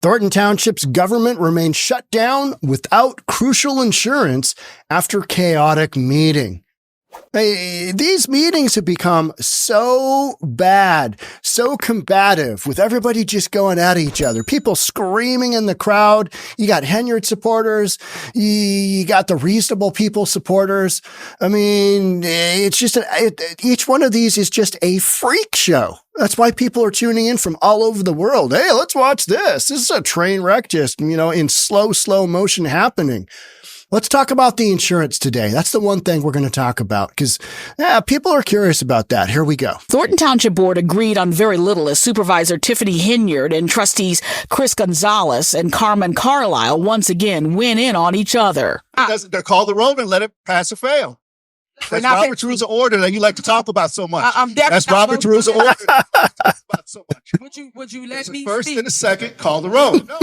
Thornton Township's government remains shut down without crucial insurance after chaotic meeting. These meetings have become so bad, so combative, with everybody just going at each other. People screaming in the crowd. You got Henyard supporters. You got the reasonable people supporters. I mean, it's just each one of these is just a freak show. That's why people are tuning in from all over the world. Hey, let's watch this. This is a train wreck just, in slow motion happening. Let's talk about the insurance today. That's the one thing we're going to talk about because people are curious about that. Here we go. Thornton Township Board agreed on very little as Supervisor Tiffany Henyard and trustees Chris Gonzalez and Carmen Carlisle once again went in on each other. They call the roll and let it pass or fail. That's Robert's Rules of Order that you like to talk about so much. That's Robert's Rules of Order. Would you let me first speak? and a second, call the roll. No.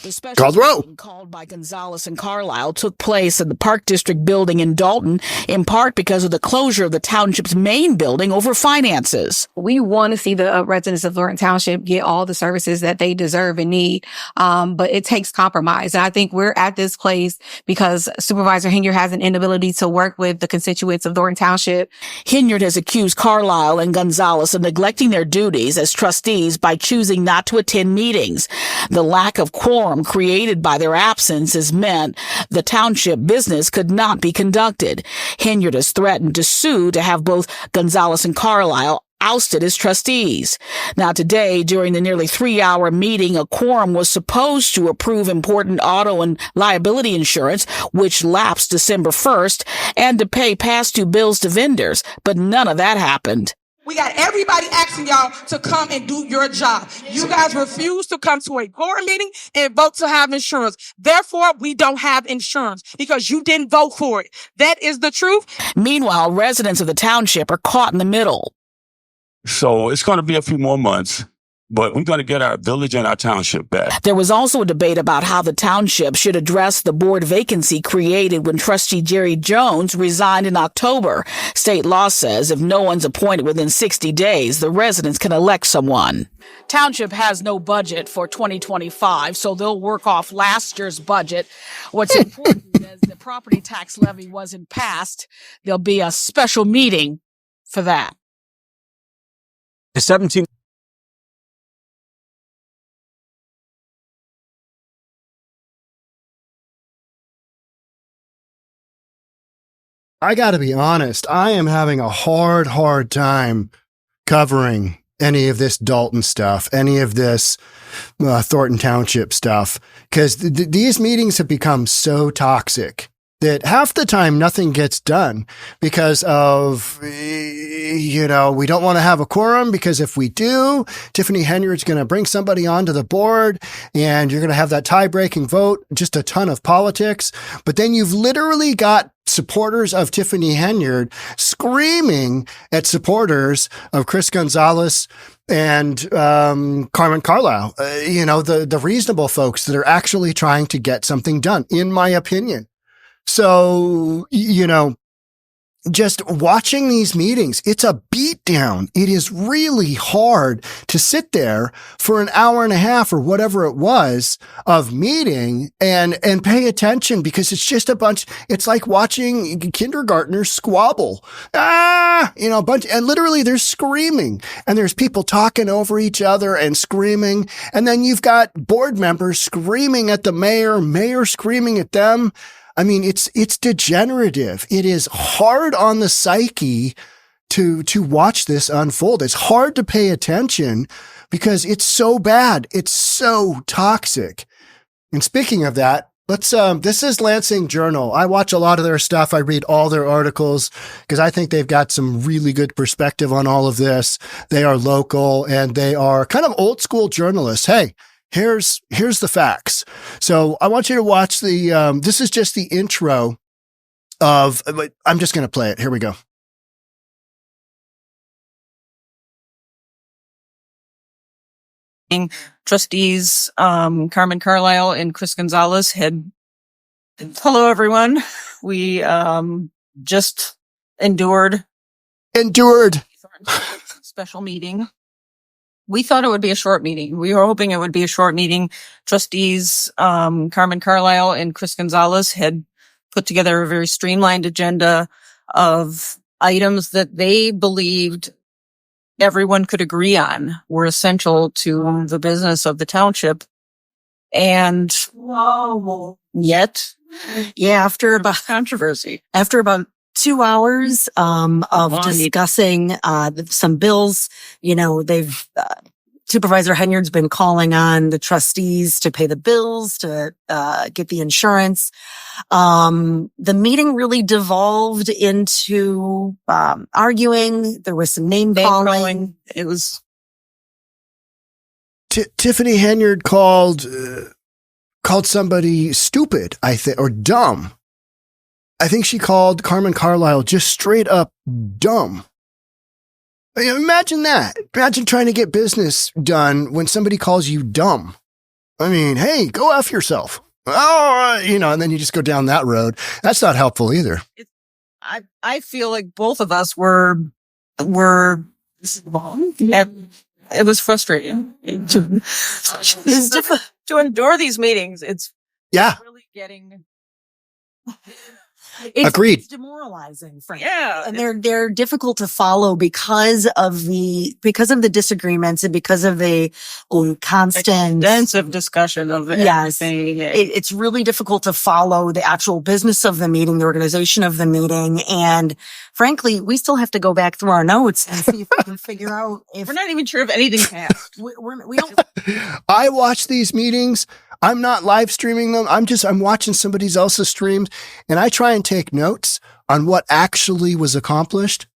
The special meeting called by Gonzalez and Carlisle took place in the Park District building in Dalton, in part because of the closure of the township's main building over finances. We want to see the residents of Thornton Township get all the services that they deserve and need, but it takes compromise. And I think we're at this place because Supervisor Henyard has an inability to work with the constituents of Thornton Township. Henyard has accused Carlisle and Gonzalez of neglecting their duties as trustees by choosing not to attend meetings. The lack of quorum created by their absence has meant the township business could not be conducted. Henyard has threatened to sue to have both Gonzalez and Carlisle ousted as trustees. Now today, during the nearly 3-hour meeting, a quorum was supposed to approve important auto and liability insurance, which lapsed December 1st, and to pay past due bills to vendors, but none of that happened. We got everybody asking y'all to come and do your job. You guys refuse to come to a board meeting and vote to have insurance. Therefore, we don't have insurance because you didn't vote for it. That is the truth. Meanwhile, residents of the township are caught in the middle. So it's going to be a few more months, but we're going to get our village and our township back. There was also a debate about how the township should address the board vacancy created when trustee Jerry Jones resigned in October. State law says if no one's appointed within 60 days, the residents can elect someone. Township has no budget for 2025, so they'll work off last year's budget. What's important is the property tax levy wasn't passed. There'll be a special meeting for that. The 17 I got to be honest. I am having a hard time covering any of this Dalton stuff, any of this Thornton Township stuff, because these meetings have become so toxic that half the time nothing gets done because of, we don't want to have a quorum because if we do, Tiffany Henyard's going to bring somebody onto the board and you're going to have that tie-breaking vote, just a ton of politics. But then you've literally got supporters of Tiffany Henyard screaming at supporters of Chris Gonzalez and Carmen Carlisle, the reasonable folks that are actually trying to get something done, in my opinion. So, just watching these meetings, it's a beatdown. It is really hard to sit there for an hour and a half or whatever it was of meeting and pay attention because it's just it's like watching kindergartners squabble. A bunch, and literally they're screaming and there's people talking over each other and screaming. And then you've got board members screaming at the mayor screaming at them. I mean, it's degenerative. It is hard on the psyche to watch this unfold. It's hard to pay attention because it's so bad. It's so toxic. And speaking of that, this is Lansing Journal. I watch a lot of their stuff. I read all their articles because I think they've got some really good perspective on all of this. They are local and they are kind of old school journalists. Hey, here's the facts. So I want you to watch this is just the intro of, I'm just going to play it. Here we go. Trustees Carmen Carlisle and Chris Gonzalez hello everyone. We just endured a special meeting We thought it would be a short meeting. We were hoping it would be a short meeting. Trustees, Carmen Carlisle and Chris Gonzalez had put together a very streamlined agenda of items that they believed everyone could agree on were essential to the business of the township. And yet, after about controversy. After about 2 hours of discussing some bills, they've Supervisor Henyard's been calling on the trustees to pay the bills, to get the insurance. The meeting really devolved into arguing. There was some name calling. It was Tiffany Henyard called somebody stupid, I think, or dumb. I think she called Carmen Carlisle just straight up dumb. Imagine that. Imagine trying to get business done when somebody calls you dumb. I mean, hey, go F yourself. Oh, and then you just go down that road. That's not helpful either. I feel like both of us were it was frustrating to endure these meetings. It's really getting. Agreed. It's demoralizing, frankly. Yeah. And they're difficult to follow because of the disagreements and because of the constant extensive discussion of everything. It's really difficult to follow the actual business of the meeting, the organization of the meeting. And frankly, we still have to go back through our notes and see if we can figure out if we're not even sure if anything passed. we don't. I watch these meetings. I'm not live streaming them. I'm watching somebody else's streams, and I try and take notes on what actually was accomplished.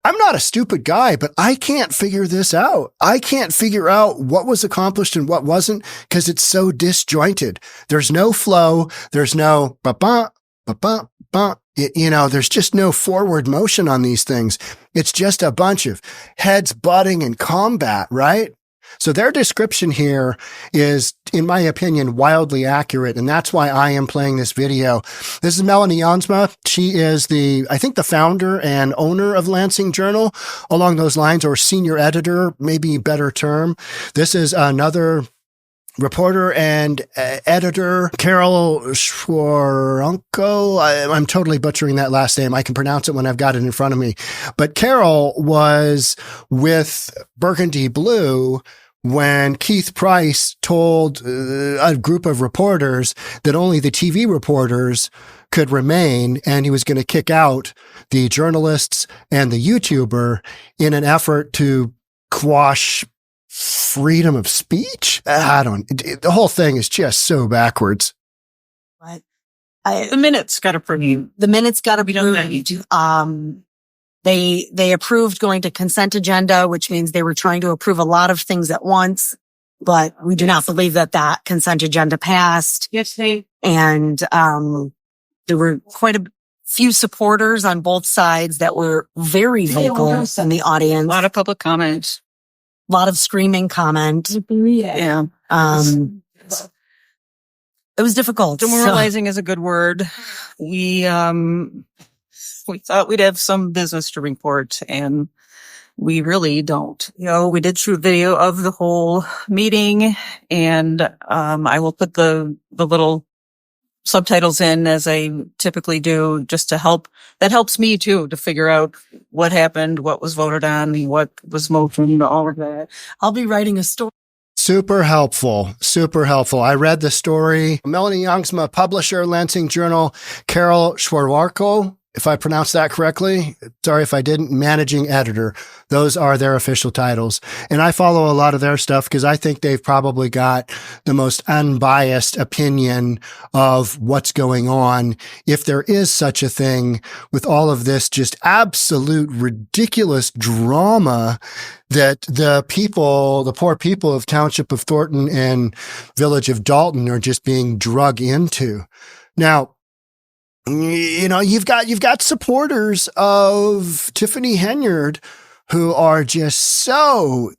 I'm not a stupid guy, but I can't figure this out. I can't figure out what was accomplished and what wasn't because it's so disjointed. There's no flow. There's no ba-ba, ba-ba, ba. There's just no forward motion on these things. It's just a bunch of heads butting and combat, right? So their description here is, in my opinion, wildly accurate, and that's why I am playing this video. This is Melanie Jansma. She is the founder and owner of Lansing Journal, along those lines, or senior editor, maybe better term. This is another reporter and editor, Carol Schwaronko. I'm totally butchering that last name. I can pronounce it when I've got it in front of me. But Carol was with Burgundy Blue when Keith Price told a group of reporters that only the TV reporters could remain, and he was going to kick out the journalists and the YouTuber in an effort to quash freedom of speech. The whole thing is just so backwards. But the minutes got approved. The minutes got approved. They approved going to consent agenda, which means they were trying to approve a lot of things at once, but we do not believe that consent agenda passed. Yes, and there were quite a few supporters on both sides that were very vocal in the audience. A lot of public comments. A lot of screaming comment. Yeah. It was difficult. Demoralizing is a good word. We thought we'd have some business to report, and we really don't. We did shoot video of the whole meeting, and I will put the little subtitles in as I typically do, just to help. That helps me too to figure out what happened, what was voted on, what was motioned, all of that. I'll be writing a story. Super helpful. Super helpful. I read the story. Melanie Jansma, publisher, Lansing Journal, Carol Schwaronko, if I pronounced that correctly. Sorry if I didn't. Managing editor. Those are their official titles. And I follow a lot of their stuff because I think they've probably got the most unbiased opinion of what's going on, if there is such a thing, with all of this just absolute ridiculous drama that the poor people of Township of Thornton and Village of Dalton are just being drug into. Now, you've got supporters of Tiffany Henyard who are so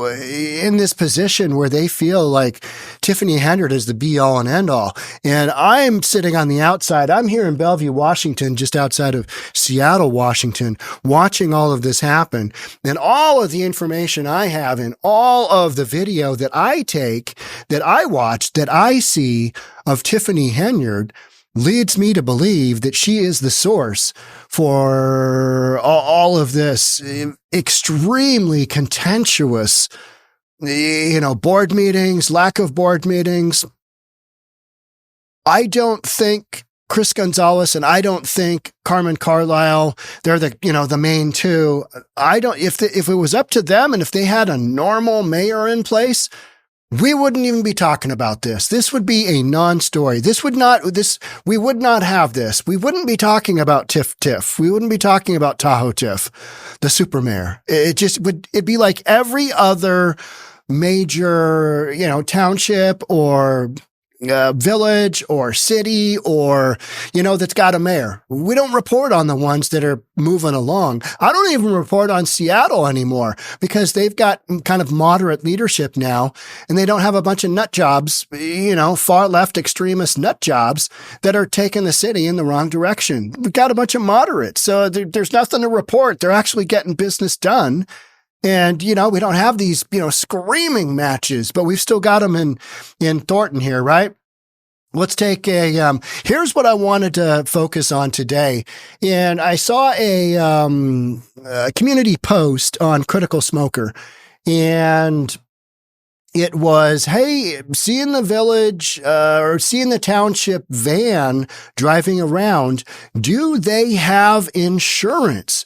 in this position where they feel like Tiffany Henyard is the be all and end all. And I'm sitting on the outside. I'm here in Bellevue, Washington, just outside of Seattle, Washington, watching all of this happen. And all of the information I have and all of the video that I take, that I watch, that I see of Tiffany Henyard leads me to believe that she is the source for all of this extremely contentious, board meetings, lack of board meetings. I don't think Chris Gonzalez and I don't think Carmen Carlisle, they're the main two. If it was up to them and if they had a normal mayor in place, we wouldn't even be talking about this. This would be a non-story. We would not have this. We wouldn't be talking about Tiff. We wouldn't be talking about Tahoe Tiff, the super mayor. It'd be like every other major, township or village or city or, that's got a mayor. We don't report on the ones that are moving along. I don't even report on Seattle anymore because they've got kind of moderate leadership now and they don't have a bunch of nut jobs, far left extremist nut jobs that are taking the city in the wrong direction. We've got a bunch of moderates. So there's nothing to report. They're actually getting business done. And, we don't have these, screaming matches, but we've still got them in Thornton here, right? Let's take here's what I wanted to focus on today. And I saw a community post on Critical Smoker, and it was, hey, seeing the village or seeing the township van driving around, do they have insurance?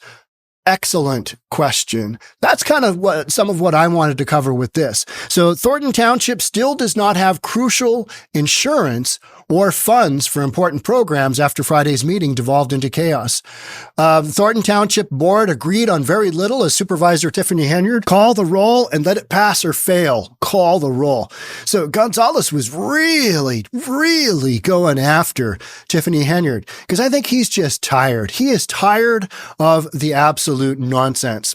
Excellent question. That's kind of some of what I wanted to cover with this. So Thornton Township still does not have crucial insurance or funds for important programs after Friday's meeting devolved into chaos. Thornton Township Board agreed on very little as Supervisor Tiffany Henyard call the roll and let it pass or fail. Call the roll. So Gonzalez was really, really going after Tiffany Henyard because I think he's just tired. He is tired of the absolute nonsense.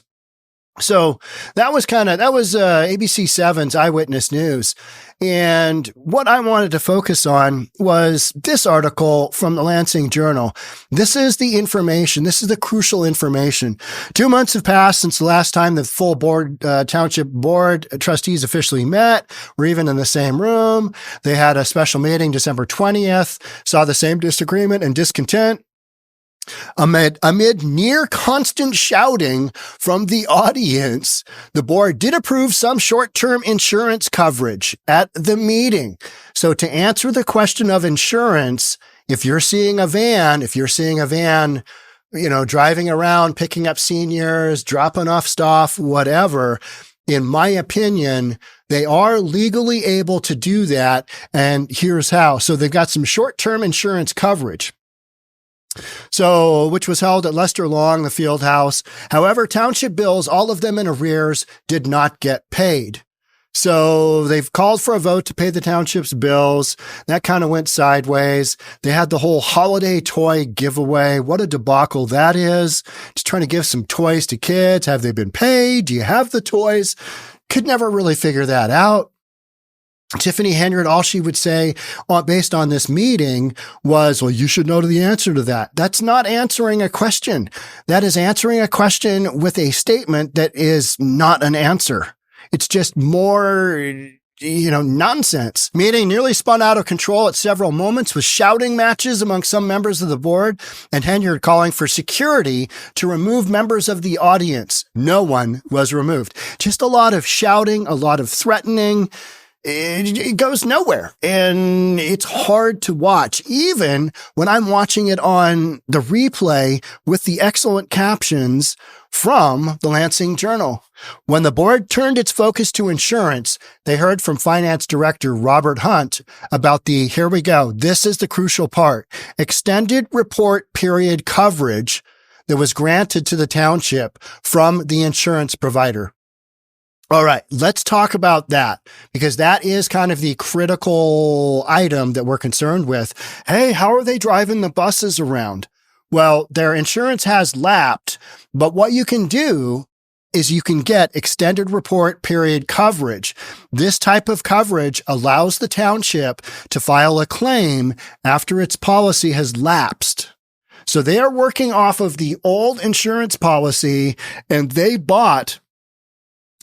So that was ABC 7's Eyewitness News. And what I wanted to focus on was this article from the Lansing Journal. This is the information. This is the crucial information. 2 months have passed since the last time the full township board trustees officially met. We're even in the same room. They had a special meeting December 20th, saw the same disagreement and discontent. Amid near constant shouting from the audience, the board did approve some short-term insurance coverage at the meeting. So to answer the question of insurance, if you're seeing a van, driving around, picking up seniors, dropping off stuff, whatever, in my opinion, they are legally able to do that. And here's how. So they've got some short-term insurance coverage. So, which was held at Lester Long, the field house. However, township bills, all of them in arrears, did not get paid. So they've called for a vote to pay the township's bills. That kind of went sideways. They had the whole holiday toy giveaway. What a debacle that is. Just trying to give some toys to kids. Have they been paid? Do you have the toys? Could never really figure that out. Tiffany Henyard, all she would say based on this meeting was, well, you should know the answer to that. That's not answering a question. That is answering a question with a statement that is not an answer. It's just more, nonsense. Meeting nearly spun out of control at several moments with shouting matches among some members of the board and Henyard calling for security to remove members of the audience. No one was removed. Just a lot of shouting, a lot of threatening. It goes nowhere and it's hard to watch, even when I'm watching it on the replay with the excellent captions from the Lansing Journal. When the board turned its focus to insurance, they heard from Finance Director Robert Hunt about here we go, this is the crucial part, extended report period coverage that was granted to the township from the insurance provider. All right, let's talk about that because that is kind of the critical item that we're concerned with. Hey, how are they driving the buses around? Well, their insurance has lapsed, but what you can do is you can get extended report period coverage. This type of coverage allows the township to file a claim after its policy has lapsed. So they are working off of the old insurance policy, and they bought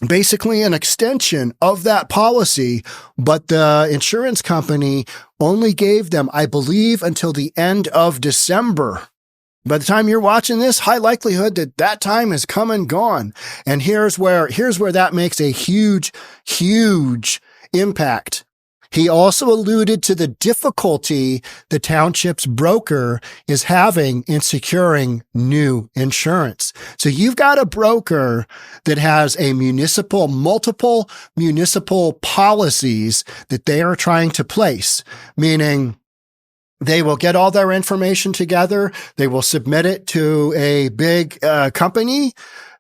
basically an extension of that policy, but the insurance company only gave them, I believe, until the end of December. By the time you're watching this, high likelihood that that time is come and gone. And here's where that makes a huge, huge impact. He also alluded to the difficulty the township's broker is having in securing new insurance. So you've got a broker that has multiple municipal policies that they are trying to place, meaning they will get all their information together. They will submit it to a big company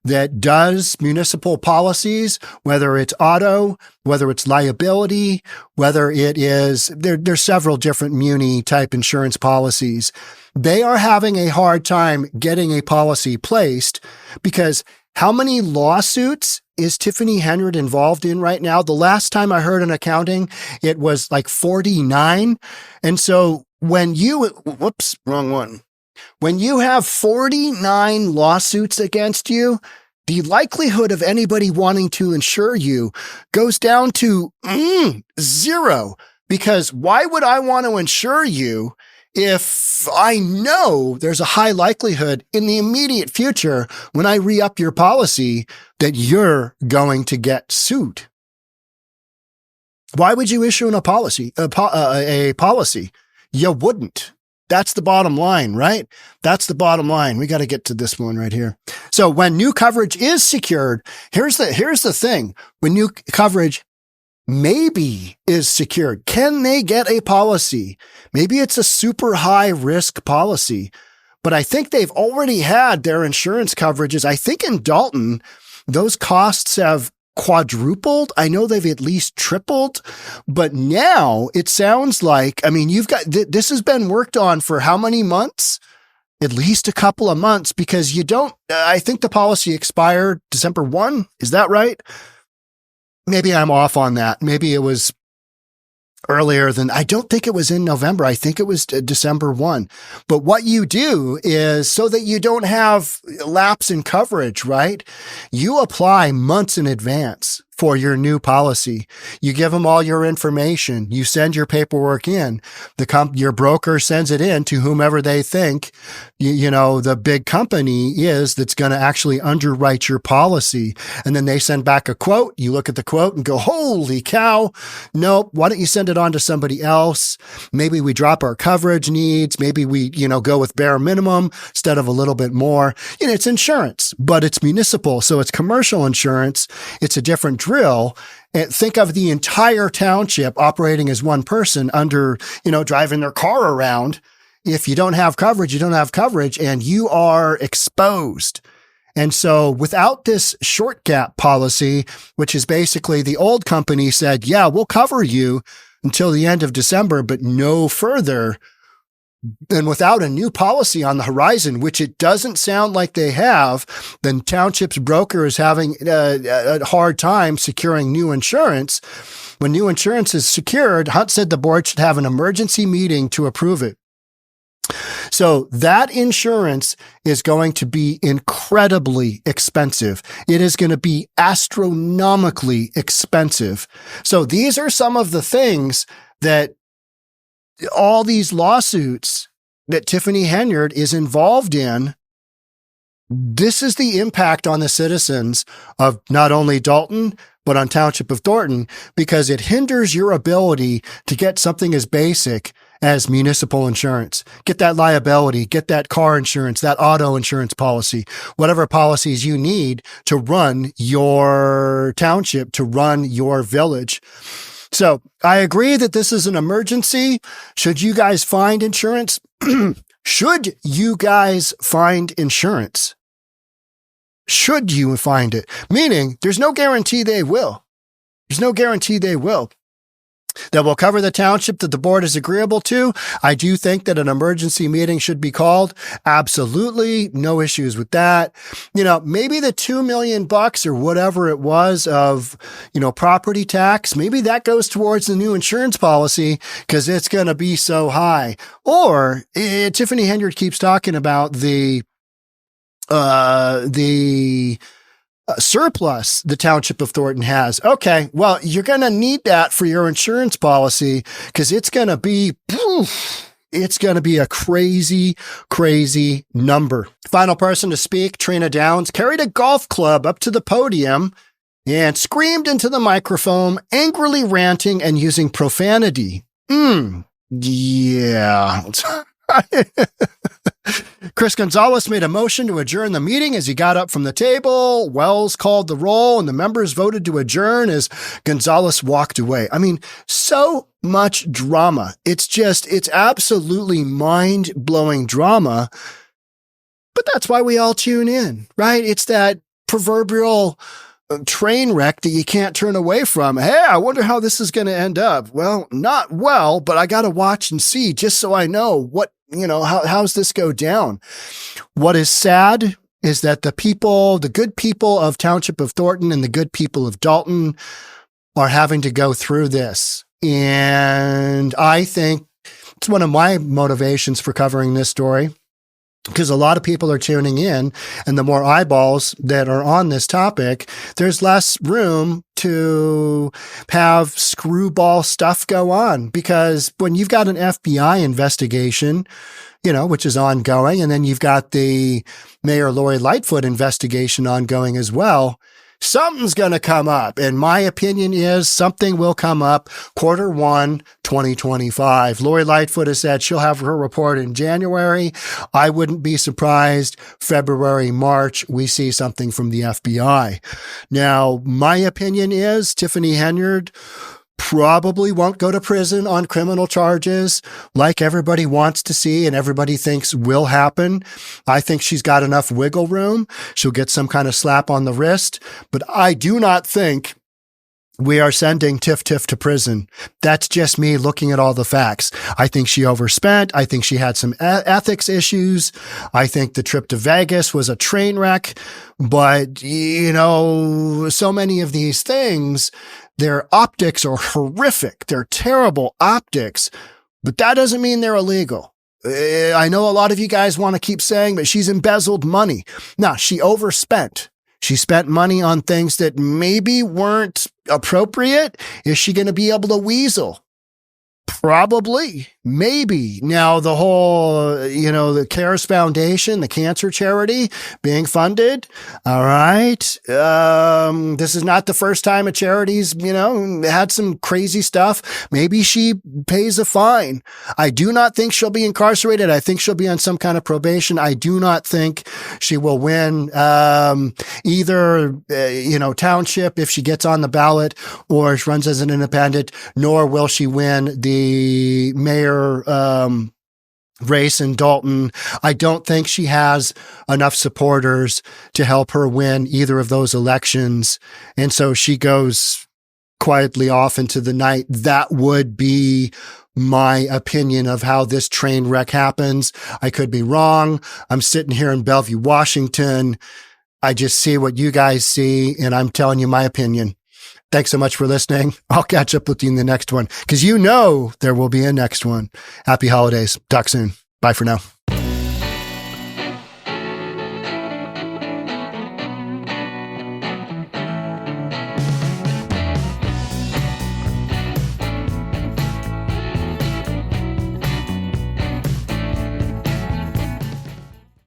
that does municipal policies, whether it's auto, whether it's liability, whether it is, there's several different muni type insurance policies. They are having a hard time getting a policy placed because how many lawsuits is Tiffany Henyard involved in right now? The last time I heard an accounting, it was like 49. And so when you have 49 lawsuits against you, the likelihood of anybody wanting to insure you goes down to zero. Because why would I want to insure you if I know there's a high likelihood in the immediate future when I re-up your policy that you're going to get sued? Why would you issue a policy? You wouldn't. That's the bottom line, right? That's the bottom line. We got to get to this one right here. So when new coverage is secured, here's the thing. When new coverage maybe is secured, can they get a policy? Maybe it's a super high risk policy, but I think they've already had their insurance coverages. I think in Dalton, those costs have quadrupled. I know they've at least tripled, but now it sounds like, you've got, this has been worked on for how many months? At least a couple of months, because I think the policy expired December 1. Is that right? Maybe I'm off on that. Maybe it was earlier I don't think it was in November. I think it was December 1. But what you do is so that you don't have lapse in coverage, right? You apply months in advance for your new policy. You give them all your information. You send your paperwork in. Your broker sends it in to whomever they think, the big company is that's going to actually underwrite your policy. And then they send back a quote. You look at the quote and go, holy cow. Nope. Why don't you send it on to somebody else? Maybe we drop our coverage needs. Maybe we, go with bare minimum instead of a little bit more. It's insurance, but it's municipal. So it's commercial insurance. It's a different drill. And think of the entire township operating as one person under, driving their car around. If you don't have coverage, you don't have coverage and you are exposed. And so without this short gap policy, which is basically the old company said, yeah, we'll cover you until the end of December, but no further. And without a new policy on the horizon, which it doesn't sound like they have, then township's broker is having a hard time securing new insurance. When new insurance is secured, Hunt said the board should have an emergency meeting to approve it. So that insurance is going to be incredibly expensive. It is going to be astronomically expensive. So these are some of the things that all these lawsuits that Tiffany Henyard is involved in. This is the impact on the citizens of not only Dalton, but on Township of Thornton, because it hinders your ability to get something as basic as municipal insurance. Get that liability, get that car insurance, that auto insurance policy, whatever policies you need to run your township, to run your village. So I agree that this is an emergency. Should you guys find insurance? Should you guys find insurance? Should you find it? Meaning there's no guarantee they will. There's no guarantee they will. that will cover the township that the board is agreeable to. I do think that an emergency meeting should be called. Absolutely. No issues with that. Maybe the $2 million or whatever it was of, property tax, maybe that goes towards the new insurance policy because it's going to be so high. Or Tiffany Henyard keeps talking about the surplus the township of Thornton has. Okay, well, you're going to need that for your insurance policy because it's going to be a crazy, crazy number. Final person to speak, Trina Downs, carried a golf club up to the podium and screamed into the microphone, angrily ranting and using profanity. Yeah. Chris Gonzalez made a motion to adjourn the meeting as he got up from the table. Wells called the roll and the members voted to adjourn as Gonzalez walked away. I mean, so much drama. It's absolutely mind-blowing drama. But that's why we all tune in, right? It's that proverbial train wreck that you can't turn away from. Hey, I wonder how this is going to end up. Well, not well, but I got to watch and see just so I know what, how's this go down? What is sad is that the good people of Township of Thornton and the good people of Dalton are having to go through this. And I think it's one of my motivations for covering this story, because a lot of people are tuning in, and the more eyeballs that are on this topic, there's less room to have screwball stuff go on. Because when you've got an FBI investigation, which is ongoing, and then you've got the Mayor Lori Lightfoot investigation ongoing as well, something's going to come up. And my opinion is something will come up Q1 2025. Lori Lightfoot has said she'll have her report in January. I wouldn't be surprised February, March, we see something from the FBI. Now, my opinion is Tiffany Henyard probably won't go to prison on criminal charges like everybody wants to see and everybody thinks will happen. I think she's got enough wiggle room. She'll get some kind of slap on the wrist, but I do not think we are sending Tiff to prison. That's just me looking at all the facts. I think she overspent. I think she had some ethics issues. I think the trip to Vegas was a train wreck. But, so many of these things, their optics are horrific. They're terrible optics, but that doesn't mean they're illegal. I know a lot of you guys want to keep saying, but she's embezzled money. No, she overspent. She spent money on things that maybe weren't appropriate. Is she going to be able to weasel? Probably, maybe. Now, the whole, the CARES Foundation, the cancer charity being funded. All right. This is not the first time a charity's, had some crazy stuff. Maybe she pays a fine. I do not think she'll be incarcerated. I think she'll be on some kind of probation. I do not think she will win, either, township if she gets on the ballot or she runs as an independent, nor will she win the mayor race in Dalton. I don't think she has enough supporters to help her win either of those elections. And so she goes quietly off into the night. That would be my opinion of how this train wreck happens. I could be wrong. I'm sitting here in Bellevue, Washington. I just see what you guys see, and I'm telling you my opinion. Thanks so much for listening. I'll catch up with you in the next one because there will be a next one. Happy holidays. Talk soon. Bye for now.